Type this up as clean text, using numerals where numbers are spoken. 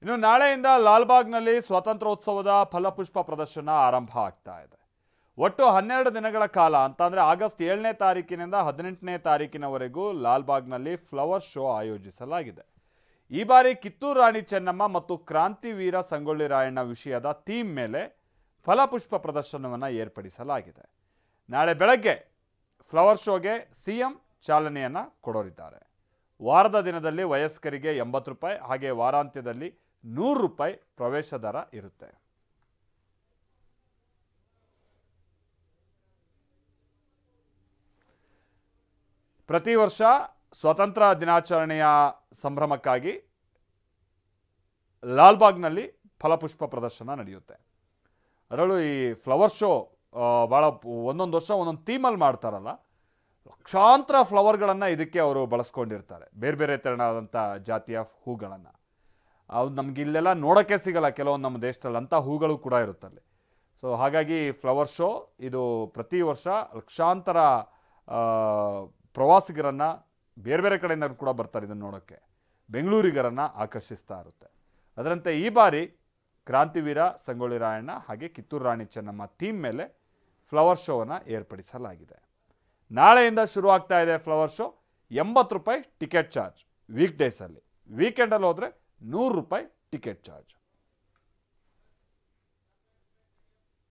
ಇನ್ನು ನಾಳೆಯಿಂದ ಲಾಲ್ಬಾಗ್ನಲ್ಲಿ ಸ್ವಾತಂತ್ರ್ಯೋತ್ಸವದ ಫಲಪುಷ್ಪ ಪ್ರದರ್ಶನ ಆರಂಭ ಆಗ್ತಾ ಇದೆ. ಒಟ್ಟು 12 ದಿನಗಳ ಕಾಲ ಅಂತಂದ್ರೆ ಆಗಸ್ಟ್ 7ನೇ ತಾರೀಕಿನಿಂದ 18ನೇ ತಾರೀಕಿನವರೆಗೂ ಲಾಲ್ಬಾಗ್ನಲ್ಲಿ ಫ್ಲವರ್ ಶೋ ಆಯೋಜಿಸಲಾಗಿದೆ. ಈ ಬಾರಿ ಕಿತ್ತೂರು ರಾಣಿ ಚೆನ್ನಮ್ಮ ಮತ್ತು ಕ್ರಾಂತಿವೀರ ಸಂಗೊಳ್ಳಿ ರಾಯಣ್ಣ ವಿಷಯದ ಥೀಮ್ ಮೇಲೆ ಫಲಪುಷ್ಪ ಪ್ರದರ್ಶನವನ್ನು ಏರ್ಪಡಿಸಲಾಗಿದೆ. ನಾಳೆ ಬೆಳಗ್ಗೆ ಫ್ಲವರ್ ಶೋಗೆ ಸಿಎಂ ಚಾಲನೆಯನ್ನು ಕೊಡೋರಿದ್ದಾರೆ. ವಾರದ ದಿನದಲ್ಲಿ ವಯಸ್ಕರಿಗೆ 80 ರೂಪಾಯಿ, ಹಾಗೆ ವಾರಾಂತ್ಯದಲ್ಲಿ 100 ರೂಪಾಯಿ ಪ್ರವೇಶ ದರ ಇರುತ್ತೆ. ಪ್ರತಿ ವರ್ಷ ಸ್ವಾತಂತ್ರ್ಯ ದಿನಾಚರಣೆಯ ಸಂಭ್ರಮಕ್ಕಾಗಿ ಲಾಲ್ಬಾಗ್ನಲ್ಲಿ ಫಲಪುಷ್ಪ ಪ್ರದರ್ಶನ ನಡೆಯುತ್ತೆ. ಅದರಲ್ಲೂ ಈ ಫ್ಲವರ್ ಶೋ ಭಾಳ ಒಂದೊಂದು ವರ್ಷ ಒಂದೊಂದು ಥೀಮಲ್ಲಿ ಮಾಡ್ತಾರಲ್ಲ, ಲಕ್ಷಾಂತರ ಫ್ಲವರ್ಗಳನ್ನು ಇದಕ್ಕೆ ಅವರು ಬಳಸ್ಕೊಂಡಿರ್ತಾರೆ. ಬೇರೆ ಬೇರೆ ತೆರನಾದಂಥ ಜಾತಿಯ ಹೂಗಳನ್ನು ಅವು ನಮ್ಗೆ ಇಲ್ಲೆಲ್ಲ ನೋಡೋಕ್ಕೆ ಸಿಗಲ್ಲ, ಕೆಲವೊಂದು ನಮ್ಮ ದೇಶದಲ್ಲಿ ಅಂಥ ಹೂಗಳು ಕೂಡ ಇರುತ್ತಲ್ಲಿ. ಸೊ ಹಾಗಾಗಿ ಫ್ಲವರ್ ಶೋ ಇದು ಪ್ರತಿ ವರ್ಷ ಲಕ್ಷಾಂತರ ಪ್ರವಾಸಿಗರನ್ನು ಬೇರೆ ಬೇರೆ ಕಡೆಯಿಂದ ಕೂಡ ಬರ್ತಾರೆ ಇದನ್ನು ನೋಡೋಕ್ಕೆ, ಬೆಂಗಳೂರಿಗರನ್ನು ಆಕರ್ಷಿಸ್ತಾ ಇರುತ್ತೆ. ಅದರಂತೆ ಈ ಬಾರಿ ಕ್ರಾಂತಿವೀರ ಸಂಗೊಳ್ಳಿ ರಾಯಣ್ಣ ಹಾಗೆ ಕಿತ್ತೂರು ರಾಣಿ ಚೆನ್ನಮ್ಮ ಥೀಮ್ ಮೇಲೆ ಫ್ಲವರ್ ಶೋವನ್ನು ಏರ್ಪಡಿಸಲಾಗಿದೆ. ನಾಳೆಯಿಂದ ಶುರುವಾಗ್ತಾ ಇದೆ ಫ್ಲವರ್ ಶೋ. 80 ರೂಪಾಯಿ ಟಿಕೆಟ್ ಚಾರ್ಜ್ ವೀಕ್ ಡೇಸಲ್ಲಿ, ವೀಕೆಂಡಲ್ಲಿ ಹೋದರೆ 100 ರೂಪಾಯಿ ಟಿಕೆಟ್ ಚಾರ್ಜ್.